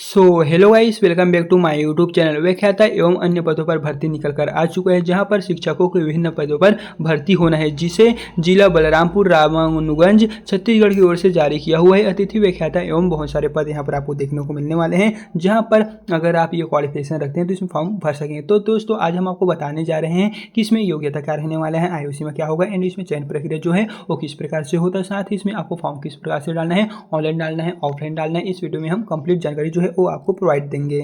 Hello guys, welcome back to my YouTube channel. व्याख्याता एवं अन्य पदों पर भर्ती निकल कर आ चुका है, जहां पर शिक्षकों के विभिन्न पदों पर भर्ती होना है, जिसे जिला बलरामपुर रामानुगंज छत्तीसगढ़ की ओर से जारी किया हुआ है। अतिथि व्याख्याता एवं बहुत सारे पद यहां पर आपको देखने को मिलने वाले हैं, जहां पर अगर आप ये क्वालिफिकेशन रखते हैं तो इसमें फॉर्म भर सकेंगे। तो दोस्तों, आज हम आपको बताने जा रहे हैं कि इसमें योग्यता क्या रहने वाला है, आयु सीमा क्या होगा एंड इसमें चयन प्रक्रिया जो है वो किस प्रकार से होता है। साथ ही इसमें आपको फॉर्म किस प्रकार से डालना है, ऑनलाइन डालना है, ऑफलाइन डालना है, इस वीडियो में हम कंप्लीट जानकारी जो है वो आपको प्रोवाइड देंगे।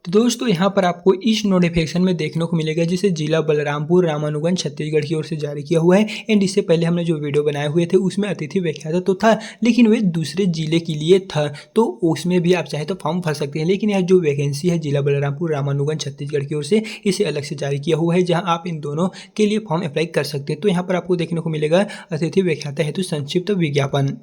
तो दोस्तों, यहाँ पर आपको इस नोटिफिकेशन में देखने को मिलेगा, जिसे जिला बलरामपुर रामानुगंज छत्तीसगढ़ की ओर से जारी किया हुआ है। एंड इससे पहले हमने जो वीडियो बनाए हुए थे उसमें अतिथि व्याख्याता तो था, लेकिन वे दूसरे जिले के लिए था, तो उसमें भी आप चाहे तो फॉर्म भर सकते हैं। लेकिन यह जो वैकेंसी है जिला बलरामपुर रामानुगंज छत्तीसगढ़ की ओर से, इसे अलग से जारी किया हुआ है, जहाँ आप इन दोनों के लिए फॉर्म अप्लाई कर सकते हैं। तो यहाँ पर आपको देखने को मिलेगा अतिथि व्याख्याता हेतु संक्षिप्त विज्ञापन।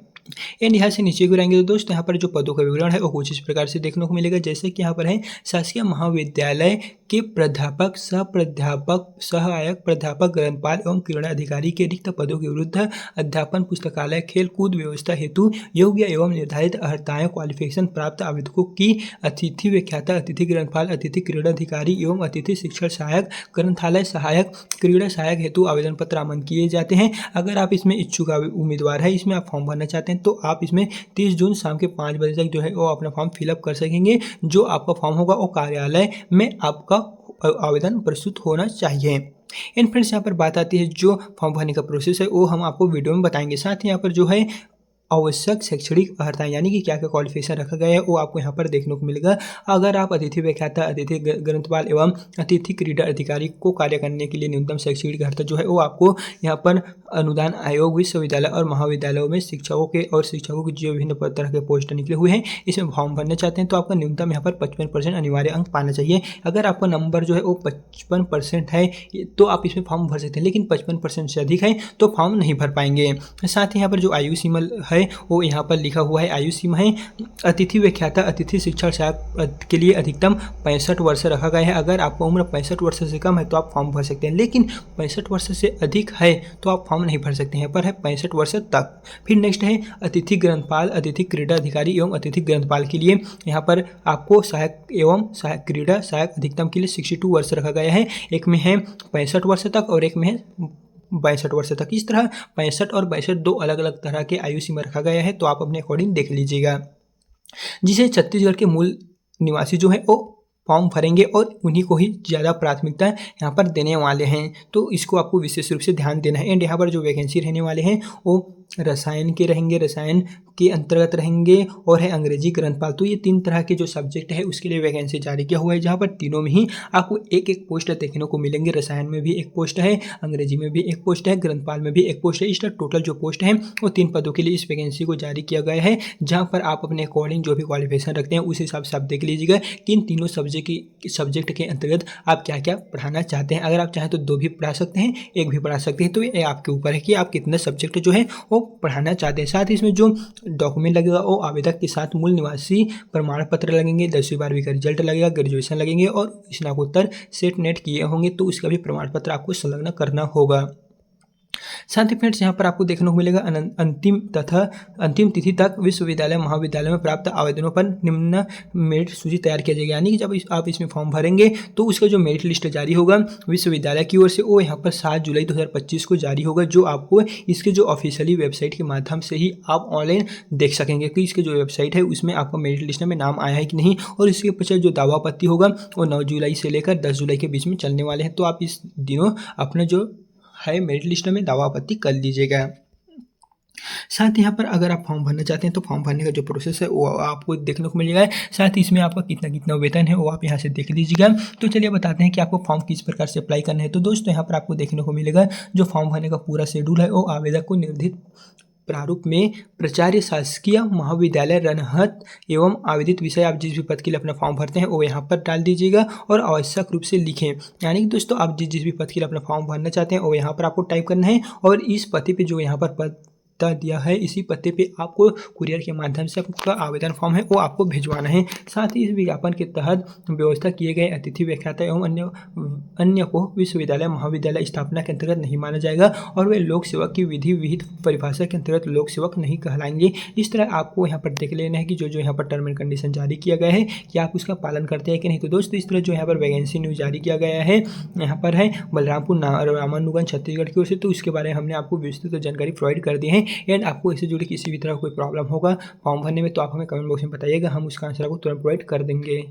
एंड यहाँ से नीचे को रहेंगे तो दोस्तों, यहाँ पर जो पदों का विवरण है वो कुछ इस प्रकार से देखने को मिलेगा, जैसे कि यहाँ पर है शासकीय महाविद्यालय के प्राध्यापक, सह प्राध्यापक, सहायक प्राध्यापक, ग्रंथपाल एवं क्रीड़ा अधिकारी के रिक्त पदों के विरुद्ध अध्यापन, पुस्तकालय, खेल कूद व्यवस्था हेतु योग्य एवं निर्धारित अर्हताएं क्वालिफिकेशन प्राप्त आवेदकों की अतिथि व्याख्याता, अतिथि ग्रंथपाल, अतिथि क्रीड़ा अधिकारी एवं अतिथि शिक्षण सहायक, ग्रंथालय सहायक, क्रीड़ा सहायक हेतु आवेदन पत्र आमंत्रित किए जाते हैं। अगर आप इसमें इच्छुक उम्मीदवार है, इसमें आप फॉर्म भरना चाहते हैं, तो आप इसमें 30 जून शाम के 5 बजे तक जो है वो अपना फॉर्म फिलअप कर सकेंगे। जो आपका फॉर्म होगा वो कार्यालय में आपका आवेदन प्रस्तुत होना चाहिए। एंड फ्रेंड्स, यहाँ पर बात आती है जो फॉर्म भरने का प्रोसेस है वो हम आपको वीडियो में बताएंगे। साथ ही यहाँ पर जो है आवश्यक शैक्षणिक अर्हताएं, यानी कि क्या क्या क्वालिफिकेशन रखा गया है वो आपको यहाँ पर देखने को मिलेगा। अगर आप अतिथि व्याख्याता, अतिथि ग्रंथपाल एवं अतिथि क्रीड़ा अधिकारी को कार्य करने के लिए न्यूनतम शैक्षणिक अर्हता जो है वो आपको यहाँ पर अनुदान आयोग, विश्वविद्यालय और महाविद्यालयों में शिक्षकों के और शिक्षकों के जो विभिन्न तरह के पोस्ट निकले हुए हैं, इसमें फॉर्म भरना चाहते हैं तो आपका न्यूनतम यहाँ पर 55% अनिवार्य अंक पाना चाहिए। अगर आपका नंबर जो है वो 55% है तो आप इसमें फॉर्म भर सकते हैं, लेकिन 55% से अधिक है तो फॉर्म नहीं भर पाएंगे। साथ ही यहाँ पर जो आयु सीमा है वो यहाँ पर लिखा हुआ है। आयु सीमा है अतिथि व्याख्याता, अतिथि शिक्षण सहायक के लिए अधिकतम 65 वर्ष रखा गया है। अगर आपका उम्र 65 वर्ष से कम है तो आप फॉर्म भर सकते हैं, लेकिन 65 वर्ष से अधिक है तो आप फॉर्म नहीं भर सकते हैं। यहाँ पर है 65 वर्ष तक। फिर नेक्स्ट है अतिथि ग्रंथपाल, अतिथि क्रीड़ा अधिकारी एवं अतिथि ग्रंथपाल के लिए यहाँ पर आपको सहायक एवं सहायक क्रीड़ा सहायक अधिकतम के लिए 62 वर्ष रखा गया है। एक में है 65 वर्ष तक और एक में है 62 वर्ष तक। इस तरह 65 और 62 दो अलग अलग तरह के आयु सीमा रखा गया है, तो आप अपने अकॉर्डिंग देख लीजिएगा। जिसे छत्तीसगढ़ के मूल निवासी जो है वो फॉर्म भरेंगे और उन्हीं को ही ज़्यादा प्राथमिकता यहाँ पर देने वाले हैं, तो इसको आपको विशेष रूप से ध्यान देना है। एंड यहाँ पर जो वैकेंसी रहने वाले हैं वो रसायन के रहेंगे, रसायन के अंतर्गत रहेंगे, और है अंग्रेजी ग्रंथपाल। तो ये 3 तरह के जो सब्जेक्ट है उसके लिए वैकेंसी जारी किया हुआ है, जहाँ पर तीनों में ही आपको एक एक पोस्ट देखने को मिलेंगे। रसायन में भी एक पोस्ट है, अंग्रेजी में भी एक पोस्ट है, ग्रंथपाल में भी एक पोस्ट है। इस तरह टोटल जो पोस्ट है वो 3 पदों के लिए इस वैकेंसी को जारी किया गया है, जहाँ पर आप अपने अकॉर्डिंग जो भी क्वालिफिकेशन रखते हैं उस हिसाब से आप देख लीजिएगा कि इन तीनों सब्जेक्ट के अंतर्गत आप क्या क्या पढ़ाना चाहते हैं। अगर आप चाहें तो 2 भी पढ़ा सकते हैं, 1 भी पढ़ा सकते हैं, तो ये आपके ऊपर है कि आप कितने सब्जेक्ट जो है वो पढ़ाना चाहते हैं। साथ ही इसमें जो डॉक्यूमेंट लगेगा वो आवेदक के साथ मूल निवासी प्रमाण पत्र लगेंगे, 10वीं 12वीं का रिजल्ट लगेगा, ग्रेजुएशन लगेंगे और स्नातकोत्तर सेट नेट किए होंगे तो उसका भी प्रमाण पत्र आपको संलग्न करना होगा। साथ ही फ्रेंड्स, यहाँ पर आपको देखने को मिलेगा अंतिम तिथि तक विश्वविद्यालय महाविद्यालय में प्राप्त आवेदनों पर निम्न मेरिट सूची तैयार किया जाएगा। यानी कि जब आप इसमें फॉर्म भरेंगे तो उसका जो मेरिट लिस्ट जारी होगा विश्वविद्यालय की ओर से वो यहाँ पर 7 जुलाई 2025 को जारी होगा, जो आपको इसके जो ऑफिशियली वेबसाइट के माध्यम से ही आप ऑनलाइन देख सकेंगे कि इसके जो वेबसाइट है उसमें आपका मेरिट लिस्ट में नाम आया है कि नहीं। और इसके पश्चात जो दावा आपत्ति होगा वो 9 जुलाई से लेकर 10 जुलाई के बीच में चलने वाले हैं, तो आप इस दिनों अपने जो है मेरिट लिस्ट में दावा आपत्ति कर लीजिएगा। साथ ही यहाँ पर अगर आप फॉर्म भरना चाहते हैं तो फॉर्म भरने का जो प्रोसेस है वो आपको देखने को मिलेगा। साथ ही इसमें आपका कितना कितना वेतन है वो आप यहाँ से देख लीजिएगा। तो चलिए बताते हैं कि आपको फॉर्म किस प्रकार से अप्लाई करना है। तो दोस्तों, यहाँ पर आपको देखने को मिलेगा जो फॉर्म भरने का पूरा शेड्यूल है वो आवेदक को निर्धारित प्रारूप में प्राचार्य शासकीय महाविद्यालय रनहत एवं आवेदित विषय आप जिस भी पद के लिए अपना फॉर्म भरते हैं वो यहाँ पर डाल दीजिएगा और आवश्यक रूप से लिखें। यानी कि दोस्तों, आप जिस भी पद के लिए अपना फॉर्म भरना चाहते हैं वो यहाँ पर आपको टाइप करना है और इस पते पे जो यहाँ पर पद पता दिया है, इसी पते पे आपको कुरियर के माध्यम से आपका आवेदन फॉर्म है वो आपको भिजवाना है। साथ ही इस विज्ञापन के तहत व्यवस्था किए गए अतिथि व्याख्याता एवं अन्य को विश्वविद्यालय महाविद्यालय स्थापना के अंतर्गत नहीं माना जाएगा और वे लोक सेवक की विधि विहित परिभाषा के अंतर्गत लोक सेवक नहीं कहलाएंगे। इस तरह आपको यहाँ पर देख लेना है कि जो यहाँ पर टर्म एंड कंडीशन जारी किया गया है कि आप उसका पालन करते हैं कि नहीं। तो दोस्तों इस तरह जो यहाँ पर वैकेंसी न्यूज़ जारी किया गया है यहाँ पर है बलरामपुर रामानुगंज छत्तीसगढ़ की ओर से, तो उसके बारे में हमने आपको विस्तृत जानकारी प्रोवाइड कर दी है। एंड आपको इससे जुड़ी किसी भी तरह कोई प्रॉब्लम होगा फॉर्म भरने में तो आप हमें कमेंट बॉक्स में बताइएगा, हम उसका आंसर आपको तुरंत प्रोवाइड कर देंगे।